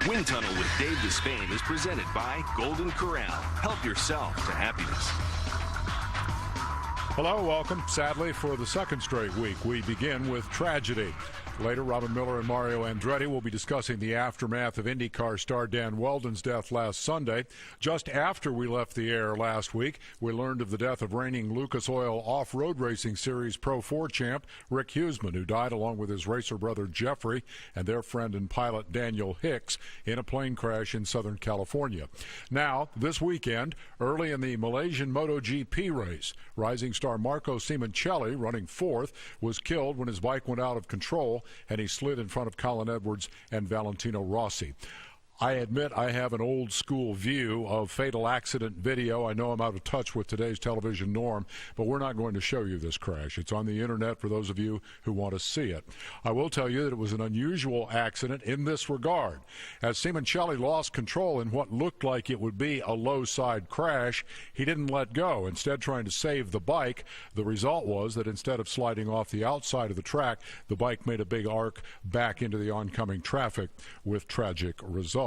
Wind Tunnel with Dave Despain is presented by Golden Corral. Help yourself to happiness. Hello, welcome. Sadly, for the second straight week, we begin with tragedy. Later, Robin Miller and Mario Andretti will be discussing the aftermath of IndyCar star Dan Wheldon's death last Sunday. Just after we left the air last week, we learned of the death of reigning Lucas Oil Off-Road Racing Series Pro 4 champ Rick Huseman, who died along with his racer brother Jeffrey and their friend and pilot Daniel Hicks in a plane crash in Southern California. Now, this weekend, early in the Malaysian MotoGP race, rising star Marco Simoncelli, running fourth, was killed when his bike went out of control and he slid in front of Colin Edwards and Valentino Rossi. I admit I have an old school view of fatal accident video. I know I'm out of touch with today's television norm, but we're not going to show you this crash. It's on the internet for those of you who want to see it. I will tell you that it was an unusual accident in this regard. As Simoncelli lost control in what looked like it would be a low side crash, he didn't let go, instead trying to save the bike. The result was that instead of sliding off the outside of the track, the bike made a big arc back into the oncoming traffic with tragic results.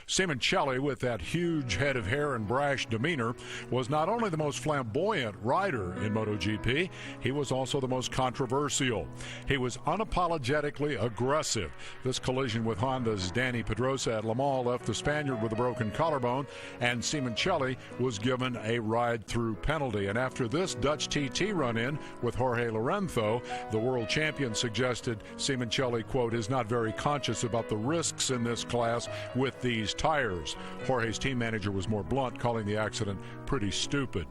Simoncelli, with that huge head of hair and brash demeanor, was not only the most flamboyant rider in MotoGP, he was also the most controversial. He was unapologetically aggressive. This collision with Honda's Dani Pedrosa at Le Mans left the Spaniard with a broken collarbone, and Simoncelli was given a ride-through penalty. And after this Dutch TT run-in with Jorge Lorenzo, the world champion suggested Simoncelli, quote, is not very conscious about the risks in this class with these tires. Jorge's team manager was more blunt, calling the accident pretty stupid.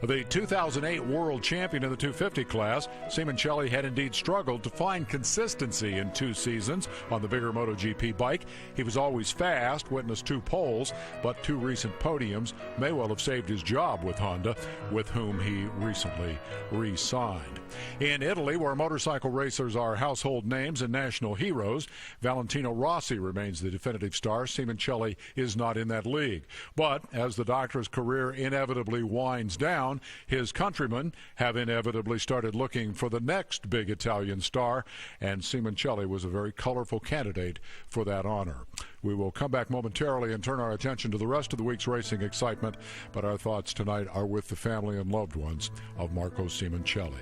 The 2008 world champion in the 250 class, Simoncelli had indeed struggled to find consistency in 2 seasons on the bigger MotoGP bike. He was always fast, witnessed 2 poles, but 2 recent podiums may well have saved his job with Honda, with whom he recently re-signed. In Italy, where motorcycle racers are household names and national heroes, Valentino Rossi remains the definitive star. Simoncelli is not in that league. But as the doctor's career inevitably winds down, his countrymen have inevitably started looking for the next big Italian star, and Simoncelli was a very colorful candidate for that honor. We will come back momentarily and turn our attention to the rest of the week's racing excitement, but our thoughts tonight are with the family and loved ones of Marco Simoncelli.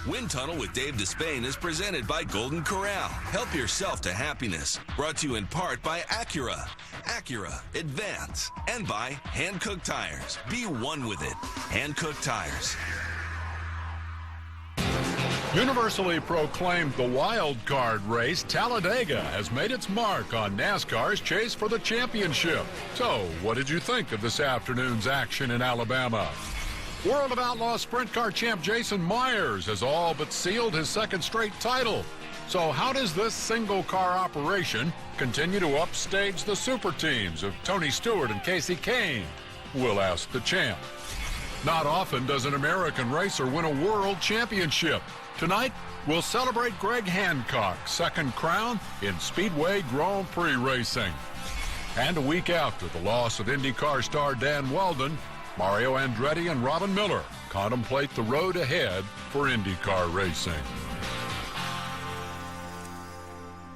Wind Tunnel with Dave Despain is presented by Golden Corral. Help yourself to happiness. Brought to you in part by Acura. Acura Advance. And by Hankook Tires. Be one with it. Hankook Tires. Universally proclaimed the wild card race, Talladega has made its mark on NASCAR's chase for the championship. So, what did you think of this afternoon's action in Alabama? World of Outlaw Sprint Car champ Jason Myers has all but sealed his second straight title. So how does this single car operation continue to upstage the super teams of Tony Stewart and Casey Kane? We'll ask the champ. Not often does an American racer win a world championship. Tonight, we'll celebrate Greg Hancock's second crown in Speedway Grand Prix racing. And a week after the loss of IndyCar star Dan Wheldon, Mario Andretti and Robin Miller contemplate the road ahead for IndyCar racing.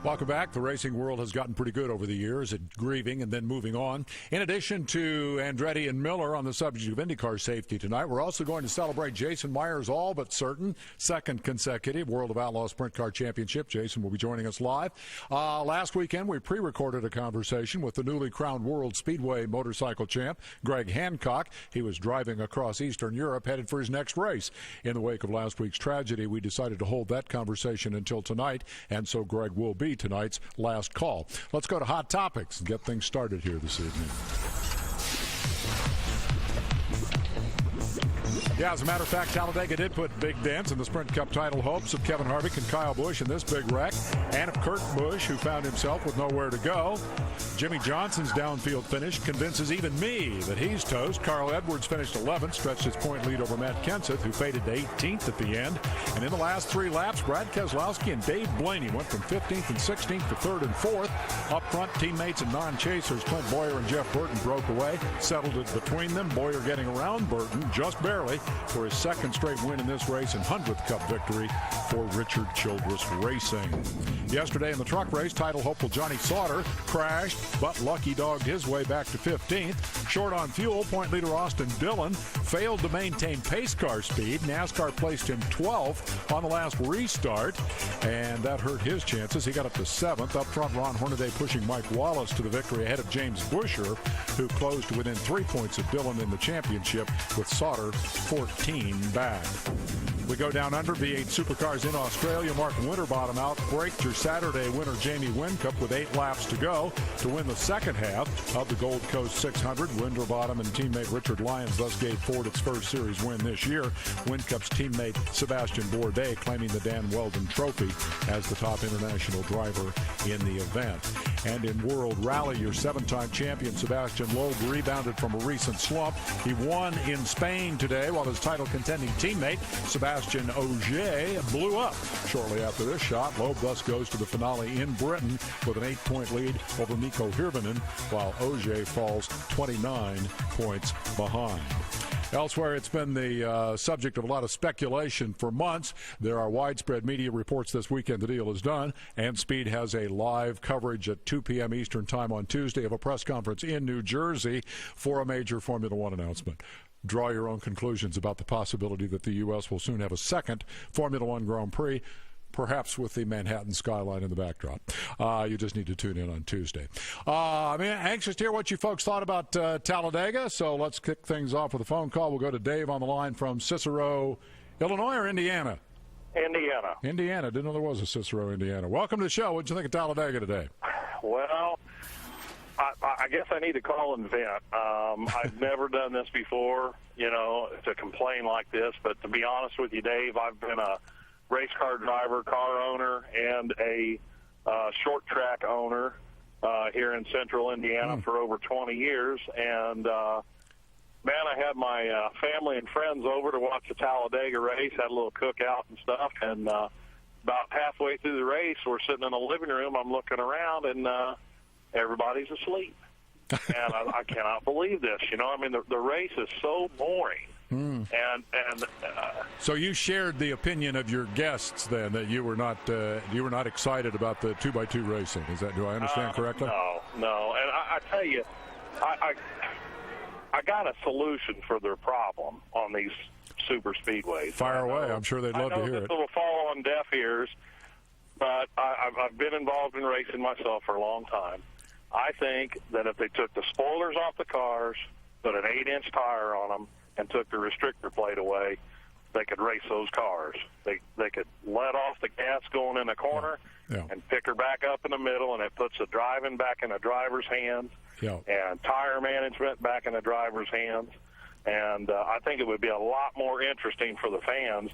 Welcome back. The racing world has gotten pretty good over the years at grieving and then moving on. In addition to Andretti and Miller on the subject of IndyCar safety tonight, we're also going to celebrate Jason Myers' all but certain second consecutive World of Outlaw Sprint Car Championship. Jason will be joining us live. Last weekend, we pre-recorded a conversation with the newly crowned World Speedway motorcycle champ, Greg Hancock. He was driving across Eastern Europe, headed for his next race. In the wake of last week's tragedy, we decided to hold that conversation until tonight, and so Greg will be tonight's last call. Let's go to Hot Topics and get things started here this evening. Yeah, as a matter of fact, Talladega did put big dents in the Sprint Cup title hopes of Kevin Harvick and Kyle Busch in this big wreck, and of Kurt Busch, who found himself with nowhere to go. Jimmy Johnson's downfield finish convinces even me that he's toast. Carl Edwards finished 11th, stretched his point lead over Matt Kenseth, who faded to 18th at the end. And in the last 3 laps, Brad Keselowski and Dave Blaney went from 15th and 16th to 3rd and 4th. Up front, teammates and non-chasers Clint Bowyer and Jeff Burton broke away, settled it between them. Bowyer getting around Burton just barely for his second straight win in this race and 100th Cup victory for Richard Childress Racing. Yesterday in the truck race, title hopeful Johnny Sauter crashed, but lucky dogged his way back to 15th. Short on fuel, point leader Austin Dillon failed to maintain pace car speed. NASCAR placed him 12th on the last restart, and that hurt his chances. He got up to 7th. Up front, Ron Hornaday pushing Mike Wallace to the victory ahead of James Buescher, who closed to within 3 points of Dillon in the championship, with Sauter 14 back. We go down under V8 Supercars in Australia. Mark Winterbottom out braked your Saturday winner Jamie Whincup with 8 laps to go to win the second half of the Gold Coast 600. Winterbottom and teammate Richard Lyons thus gave Ford its first series win this year. Whincup's teammate Sebastian Bourdais claiming the Dan Weldon Trophy as the top international driver in the event. And in World Rally, your 7-time champion Sebastian Loeb rebounded from a recent slump. He won in Spain today while his title contending teammate Sebastian Ogier blew up shortly after this shot. Loeb thus goes to the finale in Britain with an 8-point lead over Mikko Hirvonen, while Ogier falls 29 points behind. Elsewhere, it's been the subject of a lot of speculation for months. There are widespread media reports this weekend the deal is done, and Speed has a live coverage at 2 p.m. Eastern Time on Tuesday of a press conference in New Jersey for a major Formula One announcement. Draw your own conclusions about the possibility that the U.S. will soon have a second Formula One Grand Prix, perhaps with the Manhattan skyline in the backdrop. You just need to tune in on Tuesday. I'm anxious to hear what you folks thought about Talladega, so let's kick things off with a phone call. We'll go to Dave on the line from Cicero, Illinois, or Indiana? Indiana. Didn't know there was a Cicero, Indiana. Welcome to the show. What did you think of Talladega today? Well, I guess I need to call and vent. I've never done this before, to complain like this, but to be honest with you, Dave, I've been a race car driver, car owner, and a short track owner here in central Indiana for over 20 years. And, man, I had my family and friends over to watch the Talladega race, had a little cookout and stuff. And about halfway through the race, we're sitting in the living room. I'm looking around, and everybody's asleep. And I cannot believe this. The race is so boring. So you shared the opinion of your guests then, that you were not excited about the 2x2 racing. Do I understand correctly? No. And I tell you, I got a solution for their problem on these super speedways. Fire away. I'm sure they'd love to hear it. It will fall on deaf ears, but I've been involved in racing myself for a long time. I think that if they took the spoilers off the cars, put an 8-inch tire on them, and took the restrictor plate away, they could race those cars. They could let off the gas going in the corner and pick her back up in the middle, and it puts the driving back in the driver's hands and tire management back in the driver's hands. And I think it would be a lot more interesting for the fans.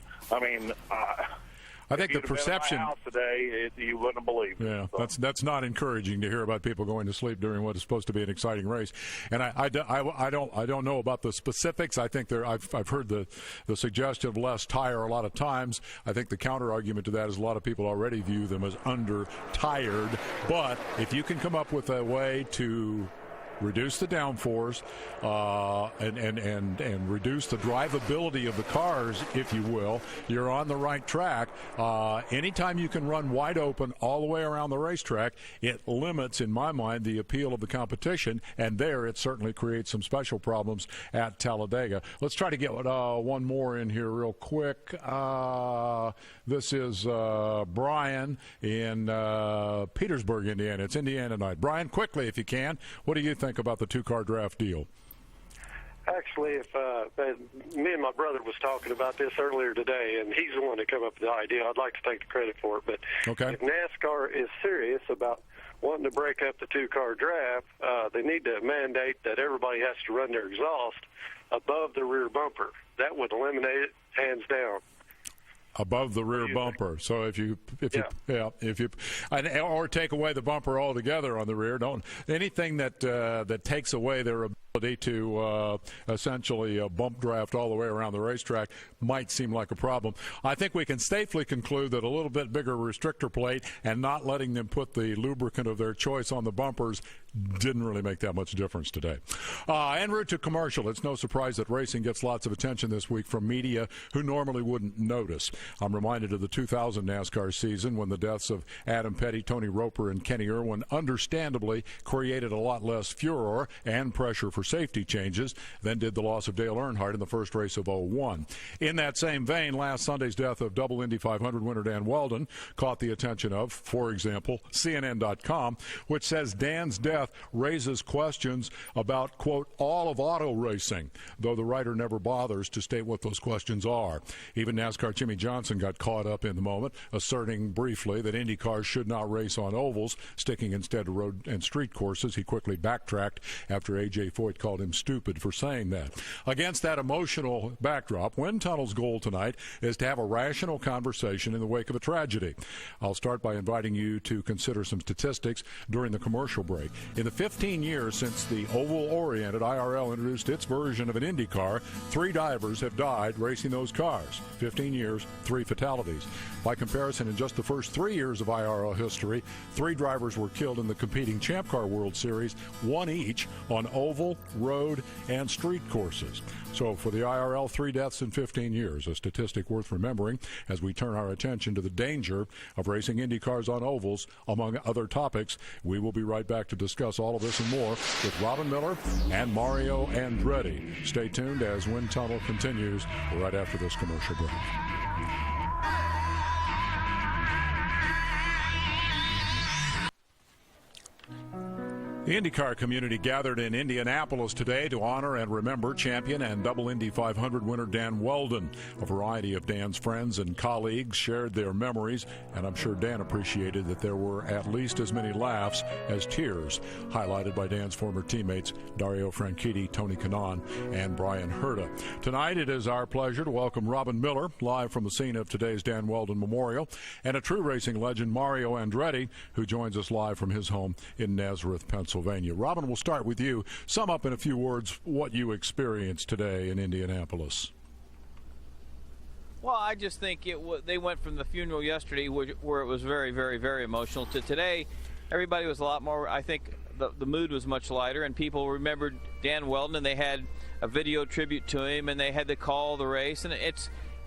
I think the perception been in my house today, you wouldn't believe it. Yeah, so. That's not encouraging to hear about people going to sleep during what is supposed to be an exciting race. And I don't know about the specifics. I think I've heard the suggestion of less tire a lot of times. I think the counter argument to that is a lot of people already view them as under tired. But if you can come up with a way to reduce the downforce and reduce the drivability of the cars, if you will, you're on the right track. Anytime you can run wide open all the way around the racetrack, it limits, in my mind, the appeal of the competition, and there it certainly creates some special problems at Talladega. Let's try to get one more in here real quick. This is Brian in Petersburg, Indiana. It's Indiana night. Brian, quickly if you can, what do you think about the 2-car draft deal? Actually, if me and my brother was talking about this earlier today, and he's the one that came up with the idea. I'd like to take the credit for it, but if NASCAR is serious about wanting to break up the two-car draft, they need to mandate that everybody has to run their exhaust above the rear bumper. That would eliminate it hands down. Above the rear bumper. So if you or take away the bumper altogether on the rear, don't anything that takes away their ability to essentially bump draft all the way around the racetrack might seem like a problem. I think we can safely conclude that a little bit bigger restrictor plate and not letting them put the lubricant of their choice on the bumpers didn't really make that much difference today. En route to commercial, it's no surprise that racing gets lots of attention this week from media who normally wouldn't notice. I'm reminded of the 2000 NASCAR season when the deaths of Adam Petty, Tony Roper, and Kenny Irwin understandably created a lot less furor and pressure for safety changes than did the loss of Dale Earnhardt in the first race of 01. In that same vein, last Sunday's death of double Indy 500 winner Dan Weldon caught the attention of, for example, CNN.com, which says Dan's death raises questions about, quote, all of auto racing, though the writer never bothers to state what those questions are. Even NASCAR Jimmy Johnson got caught up in the moment, asserting briefly that Indy cars should not race on ovals, sticking instead to road and street courses. He quickly backtracked after A.J. Foyt called him stupid for saying that. Against that emotional backdrop, Wind Tunnel's goal tonight is to have a rational conversation in the wake of a tragedy. I'll start by inviting you to consider some statistics during the commercial break. In the 15 years since the oval-oriented IRL introduced its version of an Indy car, 3 divers have died racing those cars. 15 years, 3 fatalities. By comparison, in just the first 3 years of IRL history, 3 drivers were killed in the competing Champ Car World Series, 1 each on oval, road, and street courses. So for the IRL, 3 deaths in 15 years, a statistic worth remembering as we turn our attention to the danger of racing Indy cars on ovals, among other topics. We will be right back to discuss all of this and more with Robin Miller and Mario Andretti. Stay tuned as Wind Tunnel continues right after this commercial break. The IndyCar community gathered in Indianapolis today to honor and remember champion and double Indy 500 winner Dan Weldon. A variety of Dan's friends and colleagues shared their memories, and I'm sure Dan appreciated that there were at least as many laughs as tears, highlighted by Dan's former teammates Dario Franchitti, Tony Kanaan, and Brian Herta. Tonight it is our pleasure to welcome Robin Miller, live from the scene of today's Dan Weldon Memorial, and a true racing legend, Mario Andretti, who joins us live from his home in Nazareth, Pennsylvania. Robin, we'll start with you. Sum up in a few words what you experienced today in Indianapolis. Well, I just think they went from the funeral yesterday, where it was very, very, very emotional, to today. Everybody was a lot more, I think the mood was much lighter, and people remembered Dan Weldon, and they had a video tribute to him, and they had to call the race. And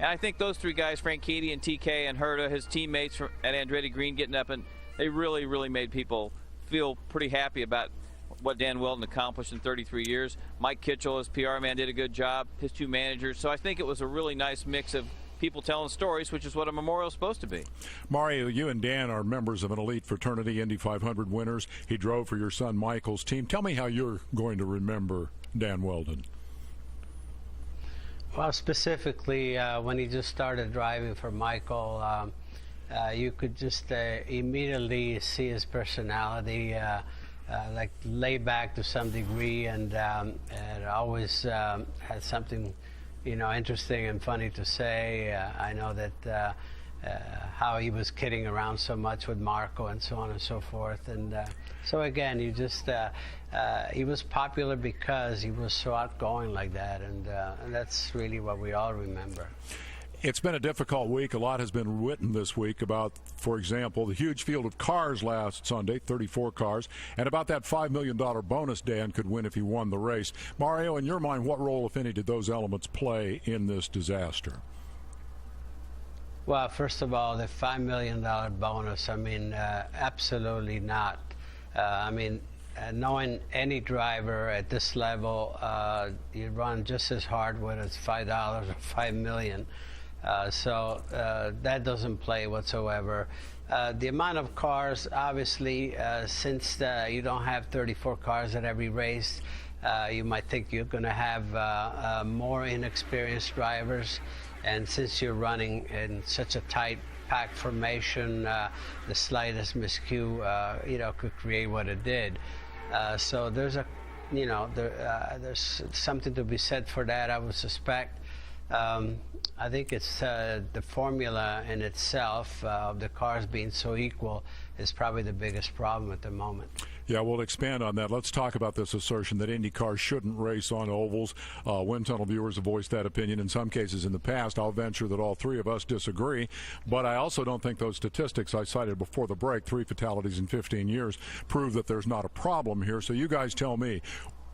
I think those 3 guys, Franchitti and TK and Herta, his teammates at Andretti Green, getting up, and they really, really made people feel pretty happy about what Dan Weldon accomplished in 33 years. Mike Kitchell, his PR man, did a good job, his 2 managers. So I think it was a really nice mix of people telling stories, which is what a memorial is supposed to be. Mario, you and Dan are members of an elite fraternity, Indy 500 winners. He drove for your son Michael's team. Tell me how you're going to remember Dan Weldon. Well, specifically, when he just started driving for Michael, you could just immediately see his personality, like laid back to some degree, and always had something, interesting and funny to say. I know that how he was kidding around so much with Marco and so on and so forth. And so again, he was popular because he was so outgoing like that, and that's really what we all remember. It's been a difficult week. A lot has been written this week about, for example, the huge field of cars last Sunday, 34 cars, and about that $5 million bonus Dan could win if he won the race. Mario, in your mind, what role, if any, did those elements play in this disaster? Well, first of all, the $5 million bonus, absolutely not. Knowing any driver at this level, you run just as hard whether it's $5 or $5 million. So that doesn't play whatsoever. The amount of cars, obviously, since you don't have 34 cars at every race, you might think you're going to have more inexperienced drivers. And since you're running in such a tight pack formation, the slightest miscue, could create what it did. So there's there's something to be said for that, I would suspect. I think it's the formula in itself of the cars being so equal is probably the biggest problem at the moment. Yeah, we'll expand on that. Let's talk about this assertion that Indy cars shouldn't race on ovals. Wind tunnel viewers have voiced that opinion in some cases in the past. I'll venture that all three of us disagree, but I also don't think those statistics I cited before the break, 3 fatalities in 15 years, prove that there's not a problem here. So you guys tell me,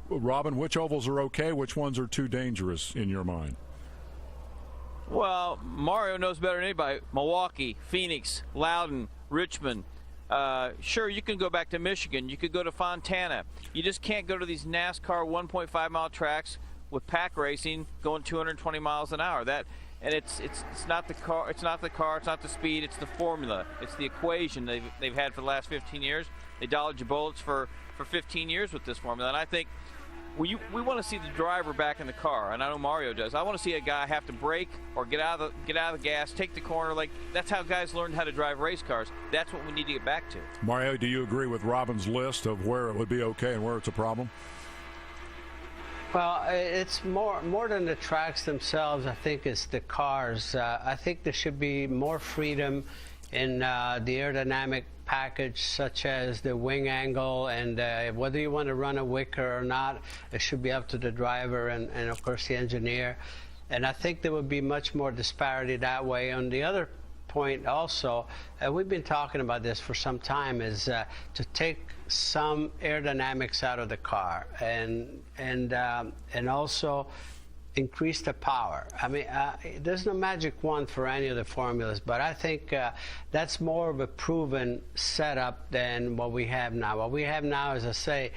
Robin, which ovals are okay, which ones are too dangerous in your mind? Well, Mario knows better than anybody. Milwaukee, Phoenix, Loudon, Richmond. Sure, you can go back to Michigan. You could go to Fontana. You just can't go to these NASCAR 1.5-mile tracks with pack racing going 220 miles an hour. It's not the car. It's not the car. It's not the speed. It's the formula. It's the equation they've had for the last 15 years. They dodged bullets for 15 years with this formula, and I think. We want to see the driver back in the car, and I know Mario does. I want to see a guy have to brake or get out of the gas, take the corner. Like, that's how guys learned how to drive race cars. That's what we need to get back to. Mario, do you agree with Robin's list of where it would be okay and where it's a problem? Well, it's more than the tracks themselves. I think it's the cars. I think there should be more freedom in the aerodynamic package, such as the wing angle, and whether you want to run a wicker or not, it should be up to the driver and of course the engineer. And I think there would be much more disparity that way. On the other point also, we've been talking about this for some time, is to take some aerodynamics out of the car and also increase the power. I mean, there's no magic wand for any of the formulas, but I think that's more of a proven setup than what we have now. What we have now, as I say,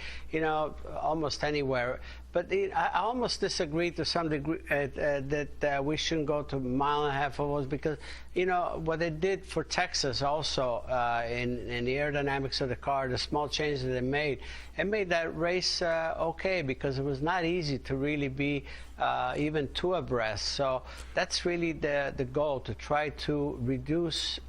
almost anywhere. But I almost disagree to some degree that we shouldn't go to 1.5 mile ovals, because what they did for Texas also in the aerodynamics of the car, the small changes they made, it made that race okay, because it was not easy to really be even 2 abreast. So that's really the goal, to try to reduce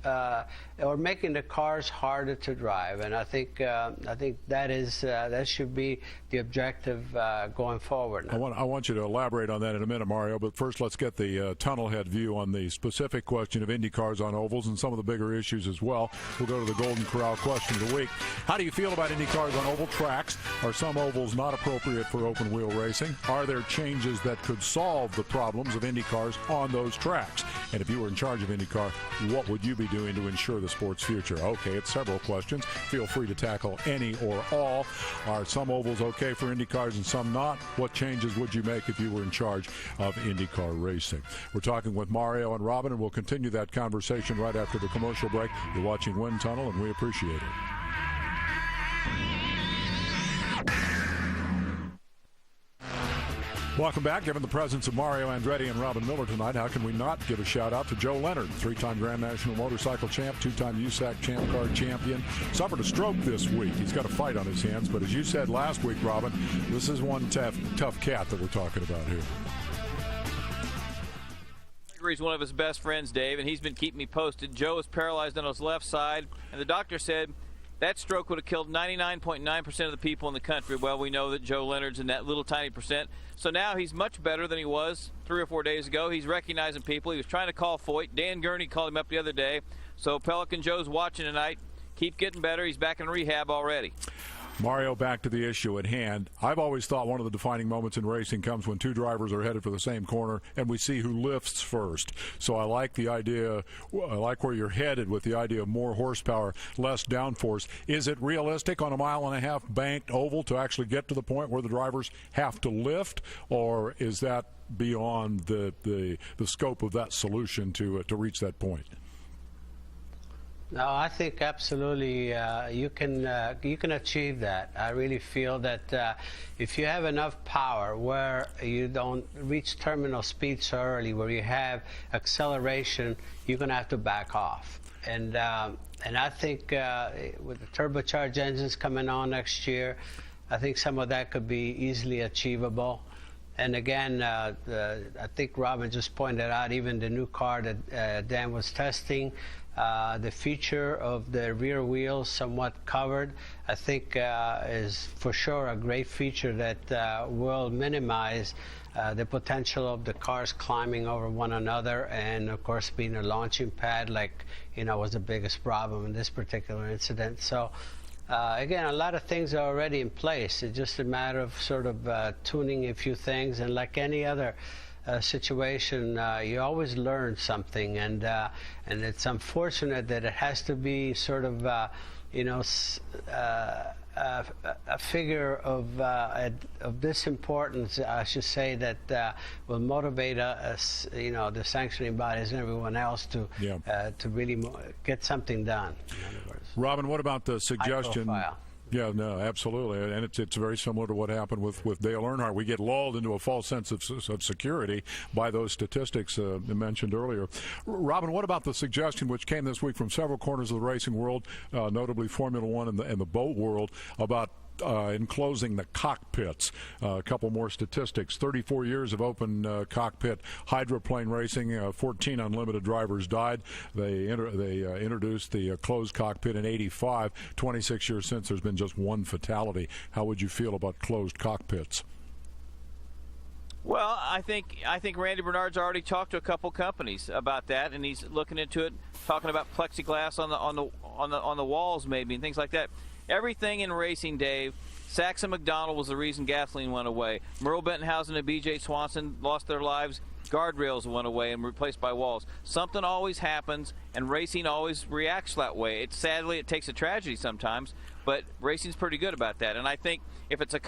or making the cars harder to drive. And I think that should be the objective going forward. I want you to elaborate on that in a minute, Mario, but first let's get the tunnel head view on the specific question of Indy cars on ovals and some of the bigger issues as well. We'll go to the Golden Corral question of the week. How do you feel about Indy cars on oval tracks? Are some ovals not appropriate for open wheel racing? Are there changes that could solve the problems of Indy cars on those tracks? And if you were in charge of IndyCar, what would you be doing to ensure the sport's future? Okay, it's several questions. Feel free to tackle any or all. Are some ovals okay for Indy cars and some not? What changes would you make if you were in charge of IndyCar racing? We're talking with Mario and Robin, and we'll continue that conversation right after the commercial break. You're watching Wind Tunnel, and we appreciate it. Welcome back. Given the presence of Mario Andretti and Robin Miller tonight, how can we not give a shout-out to Joe Leonard, 3-time Grand National Motorcycle Champ, 2-time USAC Champ Car Champion. Suffered a stroke this week. He's got a fight on his hands, but as you said last week, Robin, this is one tough cat that we're talking about here. He's one of his best friends, Dave, and he's been keeping me posted. Joe is paralyzed on his left side, and the doctor said that stroke would have killed 99.9% of the people in the country. Well, we know that Joe Leonard's in that little tiny percent. So now he's much better than he was 3 or 4 days ago. He's recognizing people. He was trying to call Foyt. Dan Gurney called him up the other day. So Pelican Joe's watching tonight. Keep getting better. He's back in rehab already. Mario, back to the issue at hand. I've always thought one of the defining moments in racing comes when 2 drivers are headed for the same corner and we see who lifts first. So I like the idea, I like where you're headed with the idea of more horsepower, less downforce. Is it realistic on a 1.5 mile banked oval to actually get to the point where the drivers have to lift, or is that beyond the scope of that solution to reach that point? No, I think absolutely you can achieve that. I really feel that if you have enough power where you don't reach terminal speed so early, where you have acceleration, you're going to have to back off. And I think with the turbocharged engines coming on next year, I think some of that could be easily achievable. And again, I think Robin just pointed out, even the new car that Dan was testing, the feature of the rear wheels somewhat covered, I think is for sure a great feature that will minimize the potential of the cars climbing over one another, and of course being a launching pad, like, was the biggest problem in this particular incident. So again, a lot of things are already in place. It's just a matter of sort of tuning a few things, and like any other situation, you always learn something, and it's unfortunate that it has to be sort of a figure of this importance, I should say, that will motivate us, the sanctioning bodies and everyone else to really get something done. In other words, Robin, what about the suggestion? Yeah, no, absolutely, and it's very similar to what happened with Dale Earnhardt. We get lulled into a false sense of security by those statistics mentioned earlier. Robin, what about the suggestion which came this week from several corners of the racing world, notably Formula One and the boat world, about enclosing the cockpits? A couple more statistics. 34 years of open cockpit hydroplane racing. 14 unlimited drivers died. They introduced the closed cockpit in '85. 26 years since, there's been just one fatality. How would you feel about closed cockpits? Well, I think Randy Bernard's already talked to a couple companies about that, and he's looking into it, talking about plexiglass on the walls maybe and things like that. Everything in racing, Dave. Saxon McDonald was the reason gasoline went away. Merle Bettenhausen and B.J. Swanson lost their lives. Guardrails went away and replaced by walls. Something always happens, and racing always reacts that way. Sadly, it takes a tragedy sometimes, but racing's pretty good about that. And I think if it's an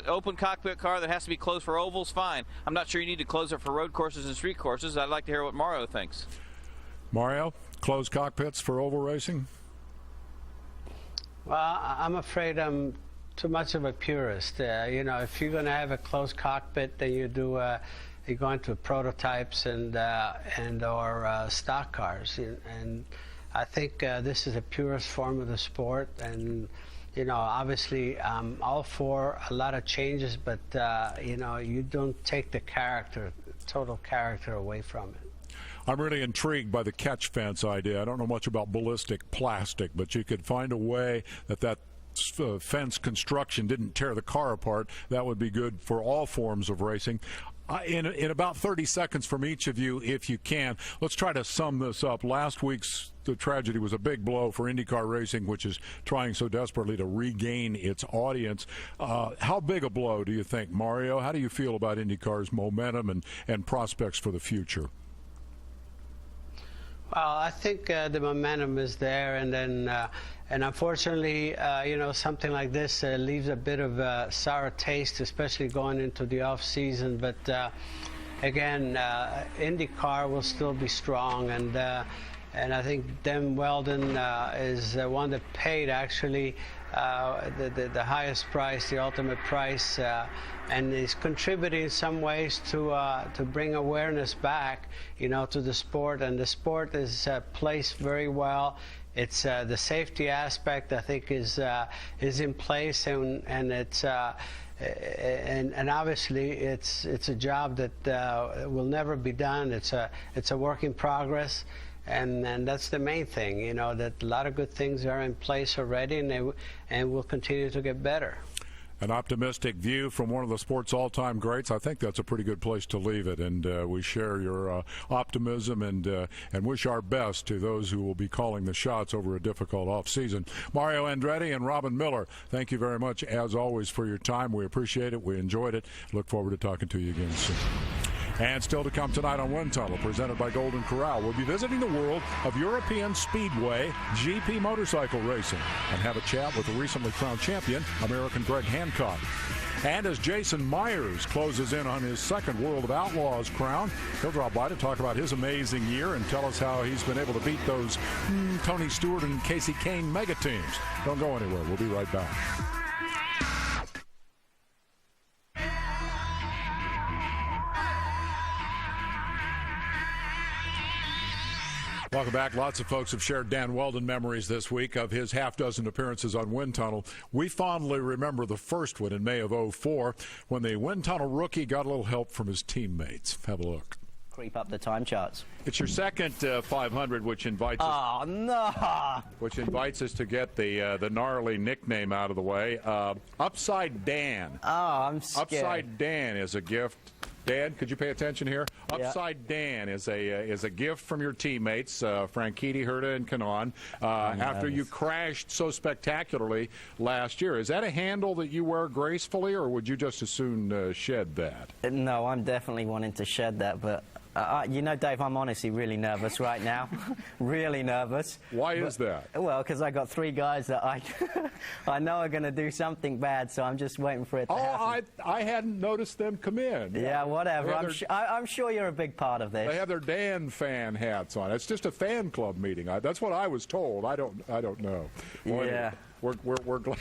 open cockpit car that has to be closed for ovals, fine. I'm not sure you need to close it for road courses and street courses. I'd like to hear what Mario thinks. Mario, closed cockpits for oval racing? Well, I'm afraid I'm too much of a purist. If you're going to have a closed cockpit, then you go into prototypes and or stock cars. And I think this is a purest form of the sport. And obviously, I'm all for a lot of changes, but you don't take the total character away from it. I'm really intrigued by the catch fence idea. I don't know much about ballistic plastic, but you could find a way that fence construction didn't tear the car apart. That would be good for all forms of racing. In about 30 seconds from each of you, if you can, let's try to sum this up. Last week's tragedy was a big blow for IndyCar racing, which is trying so desperately to regain its audience. How big a blow do you think, Mario? How do you feel about IndyCar's momentum and prospects for the future? Well, I think the momentum is there, and then, and unfortunately, something like this leaves a bit of a sour taste, especially going into the off season. But again, IndyCar will still be strong, and I think Dan Weldon is one that paid actually the highest price, the ultimate price, and is contributing in some ways to bring awareness back, to the sport. And the sport is placed very well. It's the safety aspect, I think, is in place, and it's and obviously it's a job that will never be done. It's a work in progress. And that's the main thing, that a lot of good things are in place already, and will continue to get better. An optimistic view from one of the sport's all-time greats. I think that's a pretty good place to leave it, and we share your optimism and wish our best to those who will be calling the shots over a difficult off-season. Mario Andretti and Robin Miller, thank you very much, as always, for your time. We appreciate it. We enjoyed it. Look forward to talking to you again soon. And still to come tonight on Wind Tunnel, presented by Golden Corral, we'll be visiting the world of European Speedway GP motorcycle racing and have a chat with the recently crowned champion, American Greg Hancock. And as Jason Myers closes in on his second World of Outlaws crown, he'll drop by to talk about his amazing year and tell us how he's been able to beat those Tony Stewart and Casey Kane mega teams. Don't go anywhere. We'll be right back. Welcome back. Lots of folks have shared Dan Wheldon memories this week of his half-dozen appearances on Wind Tunnel. We fondly remember the first one in May of 2004 when the Wind Tunnel rookie got a little help from his teammates. Have a look. Creep up the time charts. It's your second 500, which invites us. Oh, no! Which invites us to get the gnarly nickname out of the way. Upside Dan. Oh, I'm scared. Upside Dan is a gift. Dan, could you pay attention here? Yeah. Upside Dan is a gift from your teammates, Franchitti, Herta, and Kanaan, after you crashed so spectacularly last year. Is that a handle that you wear gracefully, or would you just as soon shed that? No, I'm definitely wanting to shed that, but you know, Dave, I'm honestly really nervous right now. Really nervous. Why is that? Well, because I got 3 guys that I know are going to do something bad, so I'm just waiting for it to happen. I hadn't noticed them come in. Yeah, whatever. I'm sure you're a big part of this. They have their Dan fan hats on. It's just a fan club meeting. That's what I was told. I don't know. Well, yeah. Anyway, we're glad.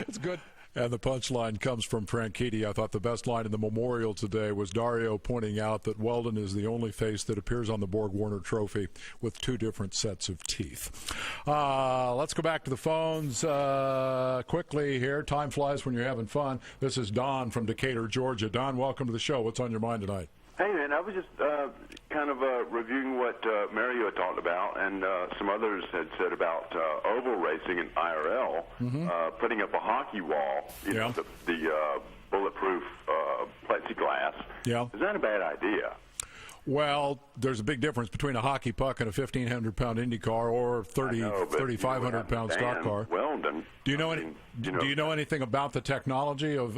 It's good. And the punchline comes from Franchitti. I thought the best line in the memorial today was Dario pointing out that Wheldon is the only face that appears on the Borg Warner Trophy with 2 different sets of teeth. Let's go back to the phones quickly here. Time flies when you're having fun. This is Don from Decatur, Georgia. Don, welcome to the show. What's on your mind tonight? Hey, man, I was just kind of reviewing what Mario had talked about, and some others had said about oval racing and IRL, putting up a hockey wall, you know, the bulletproof plexiglass. Yeah. Is that a bad idea? Well, there's a big difference between a hockey puck and a 1,500-pound Indy car or 3,500-pound stock car. Wheldon. Do you know anything about the technology of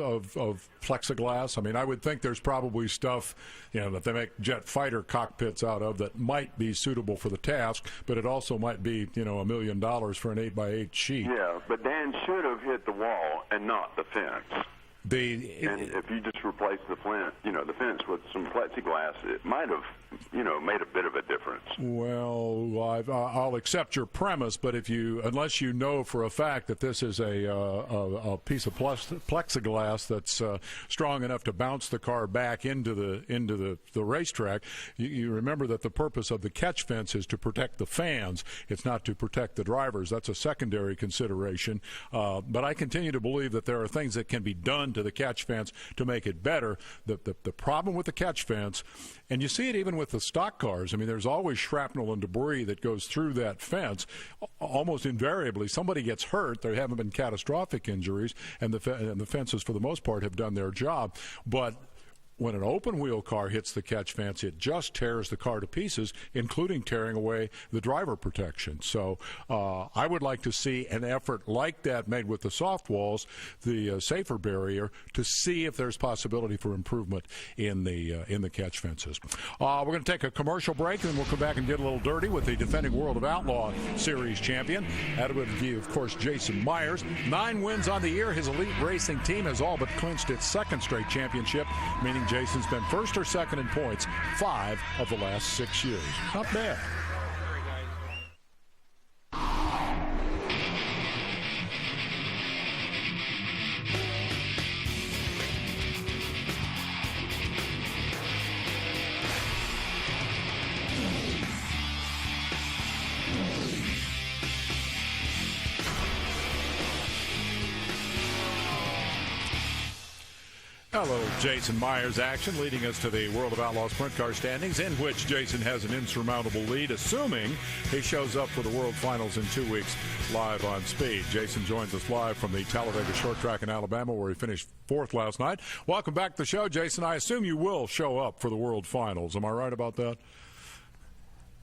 plexiglass? I mean, I would think there's probably stuff, you know, that they make jet fighter cockpits out of that might be suitable for the task, but it also might be, you know, $1 million for an 8x8 sheet. Yeah, but Dan should have hit the wall and not the fence. And if you just replace the fence with some plexiglass, it might have, you know, made a bit of a difference. Well, I'll accept your premise, but unless you know for a fact that this is a piece of plexiglass that's strong enough to bounce the car back into the racetrack, you remember that the purpose of the catch fence is to protect the fans. It's not to protect the drivers. That's a secondary consideration. But I continue to believe that there are things that can be done to the catch fence to make it better. The problem with the catch fence, and you see it even with the stock cars, I mean, there's always shrapnel and debris that goes through that fence. Almost invariably, somebody gets hurt. There haven't been catastrophic injuries, and the fences, for the most part, have done their job. But when an open-wheel car hits the catch fence, it just tears the car to pieces, including tearing away the driver protection. So I would like to see an effort like that made with the soft walls, the safer barrier, to see if there's possibility for improvement in the catch fences. We're going to take a commercial break, and then we'll come back and get a little dirty with the defending World of Outlaw Series champion. That would be, of course, Jason Myers. 9 wins on the year. His elite racing team has all but clinched its 2nd straight championship, meaning Jason's been 1st or 2nd in points 5 of the last 6 years. Not bad. A little Jason Myers action leading us to the World of Outlaw Sprint Car standings, in which Jason has an insurmountable lead, assuming he shows up for the World Finals in 2 weeks live on Speed. Jason joins us live from the Talladega Short Track in Alabama, where he finished 4th last night. Welcome back to the show, Jason. I assume you will show up for the World Finals. Am I right about that?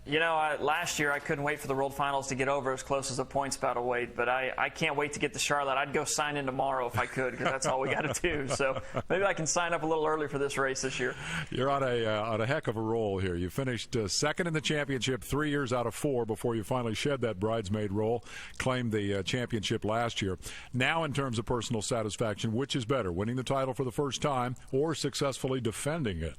You know, last year I couldn't wait for the World Finals to get over as close as the points battle weight, but I can't wait to get to Charlotte. I'd go sign in tomorrow if I could, because that's all we got to do. So maybe I can sign up a little early for this race this year. You're on a heck of a roll here. You finished 2nd in the championship 3 years out of 4 before you finally shed that bridesmaid role, claimed the championship last year. Now, in terms of personal satisfaction, which is better, winning the title for the first time or successfully defending it?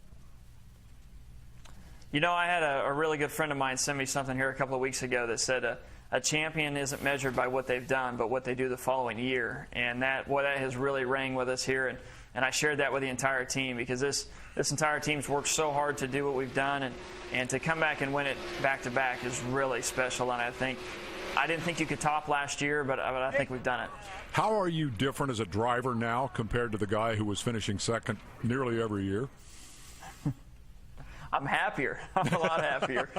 You know, I had a really good friend of mine send me something here a couple of weeks ago that said a champion isn't measured by what they've done, but what they do the following year. And that has really rang with us here. And I shared that with the entire team, because this entire team's worked so hard to do what we've done, and to come back and win it back-to-back is really special. And I didn't think you could top last year, but I think we've done it. How are you different as a driver now compared to the guy who was finishing second nearly every year? I'm happier. I'm a lot happier.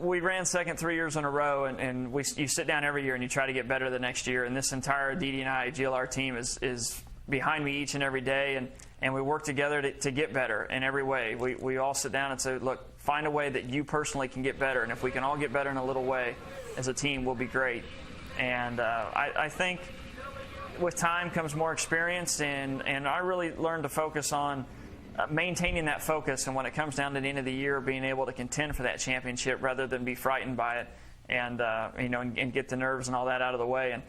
We ran second 3 years in a row, and you sit down every year and you try to get better the next year. And this entire DD&I GLR team is behind me each and every day, and we work together to get better in every way. We all sit down and say, look, find a way that you personally can get better, and if we can all get better in a little way as a team, we'll be great. And I think with time comes more experience, and I really learned to focus on maintaining that focus, and when it comes down to the end of the year, being able to contend for that championship rather than be frightened by it, and get the nerves and all that out of the way. And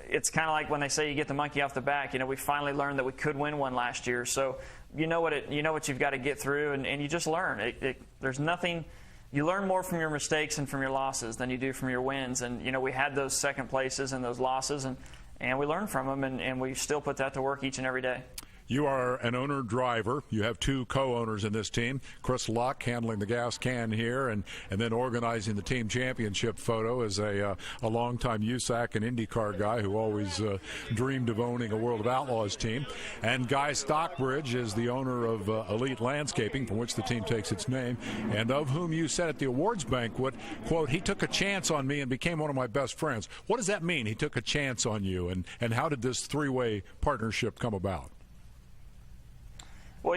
it's kind of like when they say you get the monkey off the back. We finally learned that we could win one last year, so you know what you've got to get through, and you just learn. There's nothing. You learn more from your mistakes and from your losses than you do from your wins. And we had those second places and those losses, and we learned from them, and we still put that to work each and every day. You are an owner-driver. You have two co-owners in this team. Chris Luck handling the gas can here, and then organizing the team championship photo as a longtime USAC and IndyCar guy who always dreamed of owning a World of Outlaws team. And Guy Stockbridge is the owner of Elite Landscaping, from which the team takes its name, and of whom you said at the awards banquet, quote, he took a chance on me and became one of my best friends. What does that mean, he took a chance on you, and how did this three-way partnership come about? Well,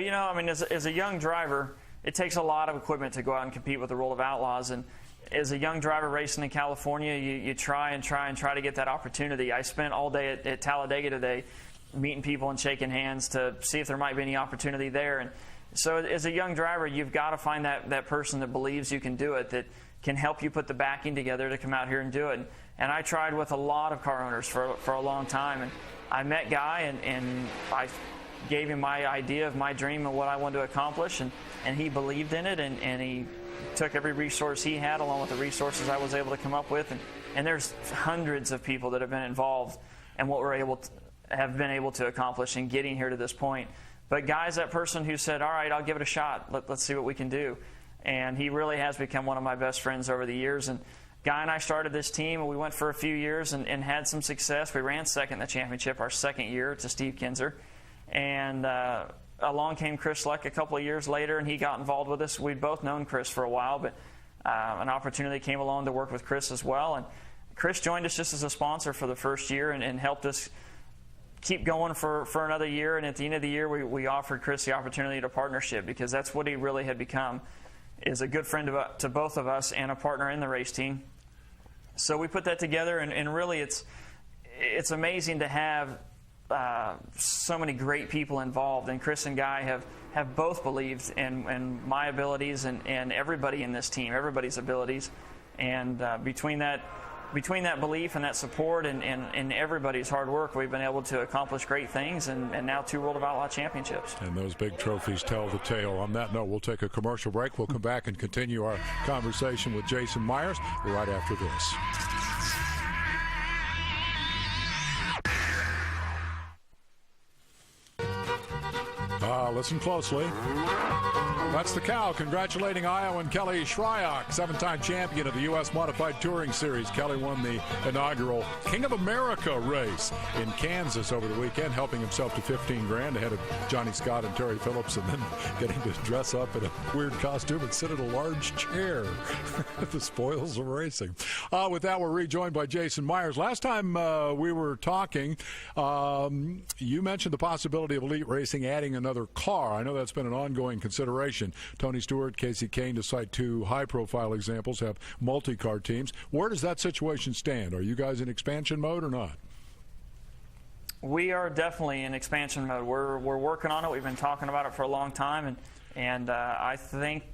as a young driver, it takes a lot of equipment to go out and compete with the World of Outlaws. And as a young driver racing in California, you try to get that opportunity. I spent all day at Talladega today meeting people and shaking hands to see if there might be any opportunity there. And so as a young driver, you've got to find that person that believes you can do it, that can help you put the backing together to come out here and do it. And I tried with a lot of car owners for a long time. And I met Guy, and I gave him my idea of my dream and what I wanted to accomplish, and he believed in it, and he took every resource he had along with the resources I was able to come up with, and there's hundreds of people that have been involved in what we're have been able to accomplish in getting here to this point. But Guy's that person who said, all right, I'll give it a shot. Let's see what we can do. And he really has become one of my best friends over the years. And Guy and I started this team, and we went for a few years and had some success. We ran second in the championship our second year to Steve Kinzer. And along came Chris Luck a couple of years later, and he got involved with us. We'd both known Chris for a while, but an opportunity came along to work with Chris as well. And Chris joined us just as a sponsor for the first year and helped us keep going for another year. And at the end of the year, we offered Chris the opportunity to partnership, because that's what he really had become, is a good friend to both of us and a partner in the race team. So we put that together, and really it's amazing to have so many great people involved, and Chris and Guy have both believed in my abilities and everybody in this team, everybody's abilities, and between that belief and that support and everybody's hard work, we've been able to accomplish great things, and now 2 World of Outlaw championships. And those big trophies tell the tale. On that note, we'll take a commercial break. We'll come back and continue our conversation with Jason Myers right after this. Listen closely. That's the cow congratulating Iowan Kelly Shryock, 7-time champion of the U.S. Modified Touring Series. Kelly won the inaugural King of America race in Kansas over the weekend, helping himself to $15,000 ahead of Johnny Scott and Terry Phillips, and then getting to dress up in a weird costume and sit in a large chair. The spoils of racing. With that, we're rejoined by Jason Myers. Last time we were talking, you mentioned the possibility of Elite Racing adding another car. I know that's been an ongoing consideration. Tony Stewart, Casey Kane, to cite 2 high-profile examples, have multi-car teams. Where does that situation stand? Are you guys in expansion mode or not? We are definitely in expansion mode. We're working on it. We've been talking about it for a long time, and I think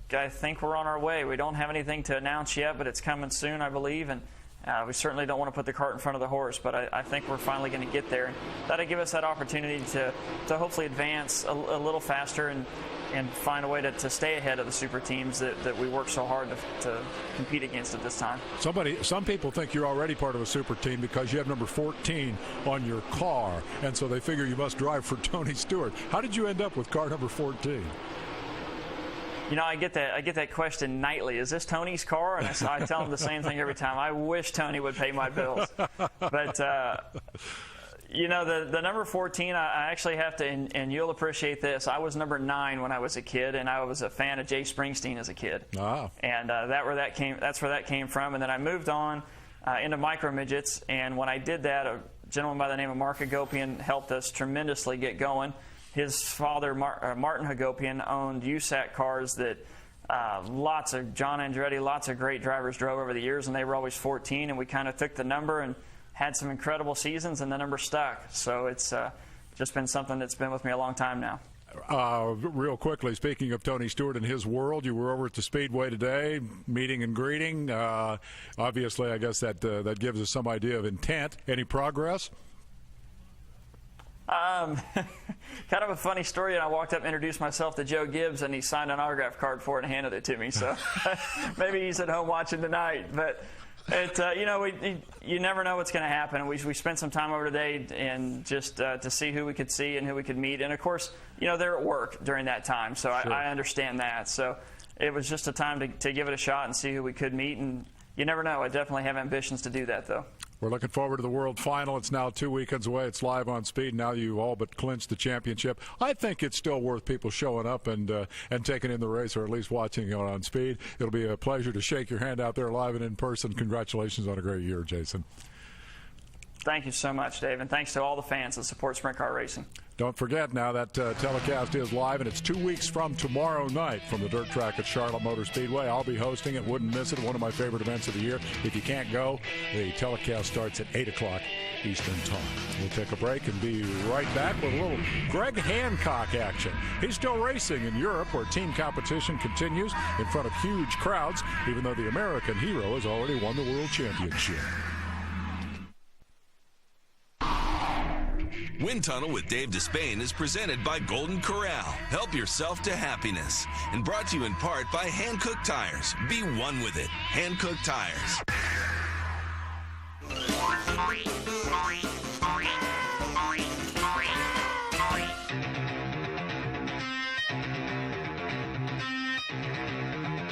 we're on our way. We don't have anything to announce yet, but it's coming soon, I believe, and we certainly don't want to put the cart in front of the horse, but I think we're finally going to get there. And that'll give us that opportunity to hopefully advance a little faster and and find a way to stay ahead of the super teams that we work so hard to compete against at this time. Some people think you're already part of a super team because you have number 14 on your car, and so they figure you must drive for Tony Stewart. How did you end up with car number 14? You know, I get that question nightly. Is this Tony's car? And I tell him the same thing every time. I wish Tony would pay my bills. But, you know, the number 14, I actually have to, and you'll appreciate this, I was number 9 when I was a kid, and I was a fan of Jay Springsteen as a kid. Wow. And that's where that came from. And then I moved on into micro midgets, and when I did that, a gentleman by the name of Mark Hagopian helped us tremendously get going. His father, Martin Hagopian, owned USAC cars that lots of John Andretti, lots of great drivers drove over the years, and they were always 14, and we kind of took the number and had some incredible seasons, and the number stuck. So it's just been something that's been with me a long time now. Real quickly, speaking of Tony Stewart and his world, you were over at the Speedway today, meeting and greeting. Obviously, I guess that gives us some idea of intent. Any progress? Kind of a funny story. I walked up and introduced myself to Joe Gibbs, and he signed an autograph card for it and handed it to me. So maybe he's at home watching tonight. But you know, you never know what's going to happen. We spent some time over today and just to see who we could see and who we could meet. And of course, you know, they're at work during that time, so sure. I understand that. So it was just a time to give it a shot and see who we could meet. And you never know. I definitely have ambitions to do that, though. We're looking forward to the World Final. It's now 2 weekends away. It's live on Speed. Now you all but clinched the championship. I think it's still worth people showing up and taking in the race, or at least watching it on Speed. It'll be a pleasure to shake your hand out there live and in person. Congratulations on a great year, Jason. Thank you so much, Dave, and thanks to all the fans that support Sprint Car Racing. Don't forget now that telecast is live, and it's 2 weeks from tomorrow night from the dirt track at Charlotte Motor Speedway. I'll be hosting it. Wouldn't miss it. One of my favorite events of the year. If you can't go, the telecast starts at 8 o'clock Eastern Time. We'll take a break and be right back with a little Greg Hancock action. He's still racing in Europe, where team competition continues in front of huge crowds, even though the American hero has already won the World Championship. Wind Tunnel with Dave Despain is presented by Golden Corral. Help yourself to happiness. And brought to you in part by Hankook Tires. Be one with it. Hankook Tires.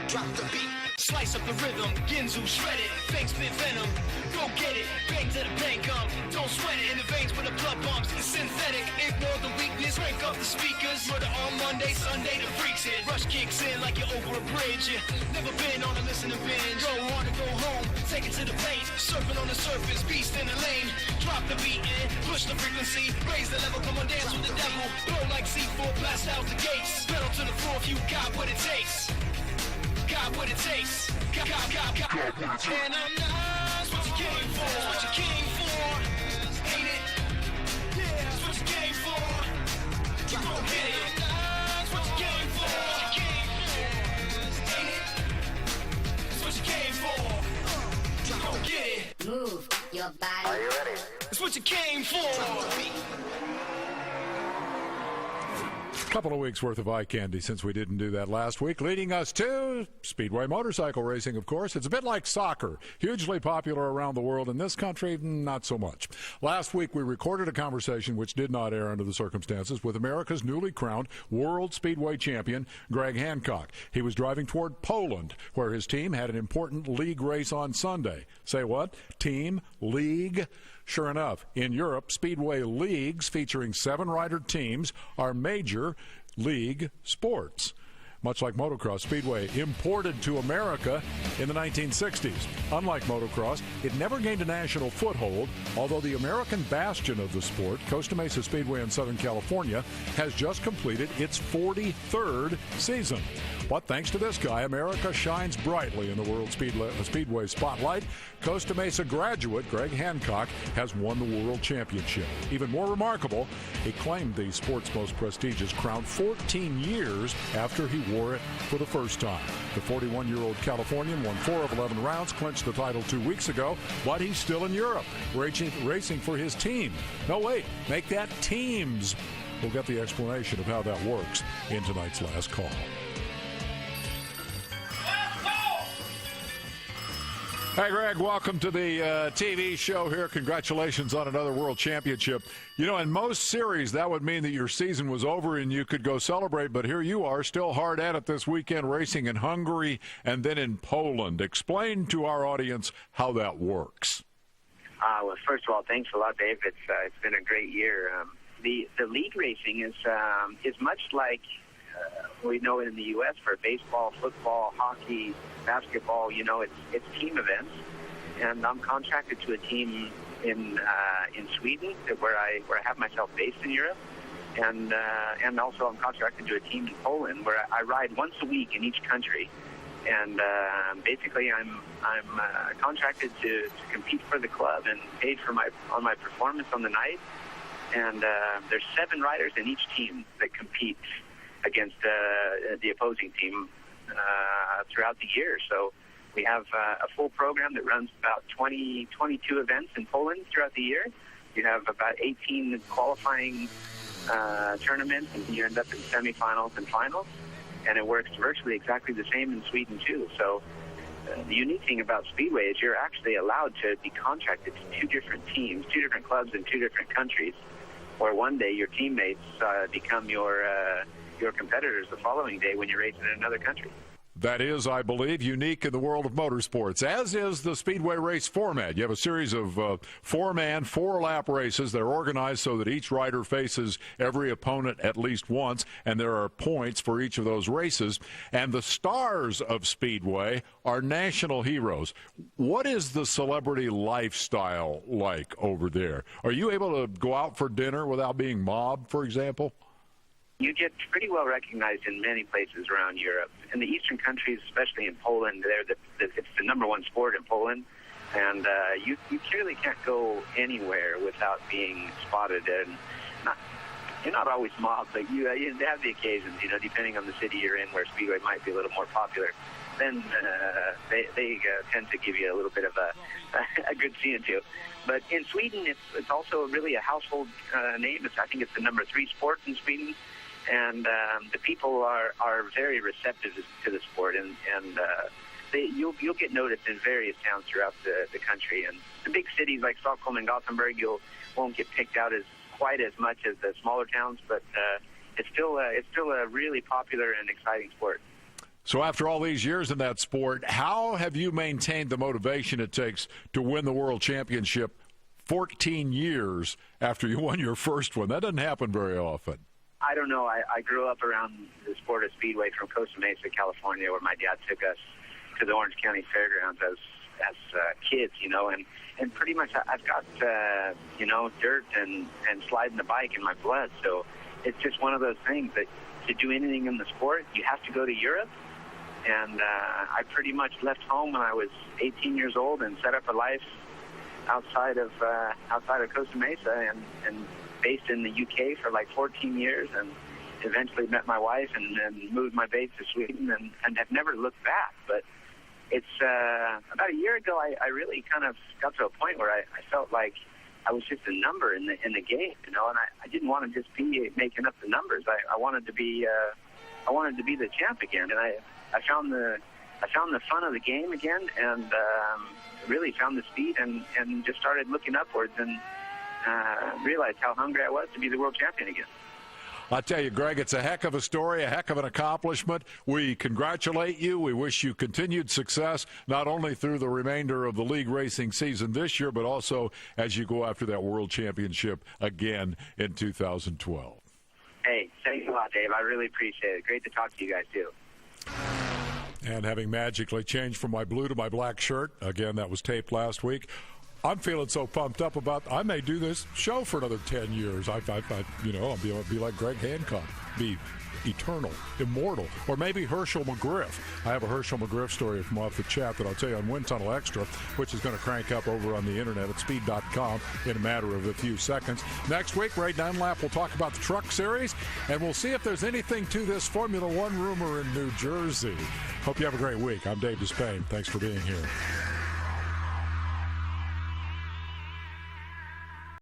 Drop the beat, slice up the rhythm, Ginzu shred it, fake spit venom, go get it, bang to the pain come, don't sweat it, in the veins where the blood bumps, it's synthetic, ignore the weakness, crank up the speakers, murder on Monday, Sunday the freaks hit, rush kicks in like you're over a bridge, never been on a listening binge, go hard to go home, take it to the paint, surfing on the surface, beast in the lane, drop the beat in, push the frequency, raise the level, come on dance with the devil, blow like C4, blast out the gates, pedal to the floor if you got what it takes. Got what it takes. Got what it takes. And I'm not what you came for. That's what you came for. Ain't it? Yeah, that's what you came for. You gon' get it. That's what you came for. Ain't it? That's what you came for. You gon' get it. Move your body. Are you ready? That's what you came for. A couple of weeks worth of eye candy since we didn't do that last week, leading us to Speedway motorcycle racing, of course. It's a bit like soccer, hugely popular around the world. In this country, not so much. Last week, we recorded a conversation which did not air under the circumstances with America's newly crowned World Speedway champion, Greg Hancock. He was driving toward Poland, where his team had an important league race on Sunday. Say what? Team, league. Sure enough, in Europe, Speedway leagues featuring 7-rider teams are major league sports. Much like motocross, Speedway imported to America in the 1960s. Unlike motocross, it never gained a national foothold, although the American bastion of the sport, Costa Mesa Speedway in Southern California, has just completed its 43rd season. But thanks to this guy, America shines brightly in the World Speedway spotlight. Costa Mesa graduate Greg Hancock has won the World Championship. Even more remarkable, he claimed the sport's most prestigious crown 14 years after he wore it for the first time. The 41-year-old Californian won 4 of 11 rounds, clinched the title 2 weeks ago, but he's still in Europe, racing for his team. No, wait, make that team's We'll get the explanation of how that works in tonight's last call. Hey, Greg, welcome to the TV show here. Congratulations on another world championship. You know, in most series, that would mean that your season was over and you could go celebrate, but here you are, still hard at it this weekend, racing in Hungary and then in Poland. Explain to our audience how that works. Well, first of all, thanks a lot, Dave. It's been a great year. The league racing is much like we know it in the U.S. for baseball, football, hockey, basketball. You know, it's team events, and I'm contracted to a team in Sweden where I have myself based in Europe, and also I'm contracted to a team in Poland where I ride once a week in each country, and basically I'm contracted to compete for the club and paid for my performance on the night, and there's 7 riders in each team that compete against the opposing team throughout the year. So we have a full program that runs about 22 events in Poland throughout the year. You have about 18 qualifying tournaments, and you end up in semifinals and finals. And it works virtually exactly the same in Sweden, too. So the unique thing about Speedway is you're actually allowed to be contracted to 2 different teams, 2 different clubs in 2 different countries, where one day your teammates become your competitors the following day when you're racing in another country. That is, I believe, unique in the world of motorsports, as is the Speedway race format. You have a series of 4-man, 4-lap races. They're organized so that each rider faces every opponent at least once, and there are points for each of those races. And the stars of Speedway are national heroes. What is the celebrity lifestyle like over there? Are you able to go out for dinner without being mobbed, for example? You get pretty well recognized in many places around Europe. In the eastern countries, especially in Poland, it's the number 1 sport in Poland, and you clearly can't go anywhere without being spotted. And you're not always mobbed, but you have the occasions, you know, depending on the city you're in, where Speedway might be a little more popular. Then they tend to give you a little bit of a good seeing to. But in Sweden, it's also really a household name. I think it's the number 3 sport in Sweden. And the people are very receptive to the sport, and you'll get noticed in various towns throughout the country. And the big cities like Stockholm and Gothenburg, won't get picked out as quite as much as the smaller towns, but it's still a really popular and exciting sport. So after all these years in that sport, how have you maintained the motivation it takes to win the World Championship 14 years after you won your first one? That doesn't happen very often. I don't know. I grew up around the sport of Speedway from Costa Mesa, California, where my dad took us to the Orange County Fairgrounds as kids, you know, and pretty much I've got, you know, dirt and sliding the bike in my blood. So it's just one of those things that to do anything in the sport, you have to go to Europe. And I pretty much left home when I was 18 years old and set up a life outside of Costa Mesa and based in the UK for like 14 years, and eventually met my wife and moved my base to Sweden and have never looked back. But it's about a year ago I really kind of got to a point where I felt like I was just a number in the game, you know, and I didn't want to just be making up the numbers. I wanted to be the champ again, and I found the fun of the game again, and really found the speed and just started looking upwards and realized how hungry I was to be the world champion again. I tell you, Greg, it's a heck of a story, a heck of an accomplishment. We congratulate you. We wish you continued success, not only through the remainder of the league racing season this year, but also as you go after that world championship again in 2012. Hey, thanks a lot, Dave. I really appreciate it. Great to talk to you guys, too. And having magically changed from my blue to my black shirt, again, that was taped last week, I'm feeling so pumped up about I may do this show for another 10 years. I'll be like Greg Hancock, be eternal, immortal, or maybe Herschel McGriff. I have a Herschel McGriff story from off the chat that I'll tell you on Wind Tunnel Extra, which is going to crank up over on the internet at speed.com in a matter of a few seconds. Next week, Ray Dunlap will talk about the Truck Series, and we'll see if there's anything to this Formula One rumor in New Jersey. Hope you have a great week. I'm Dave Despain. Thanks for being here.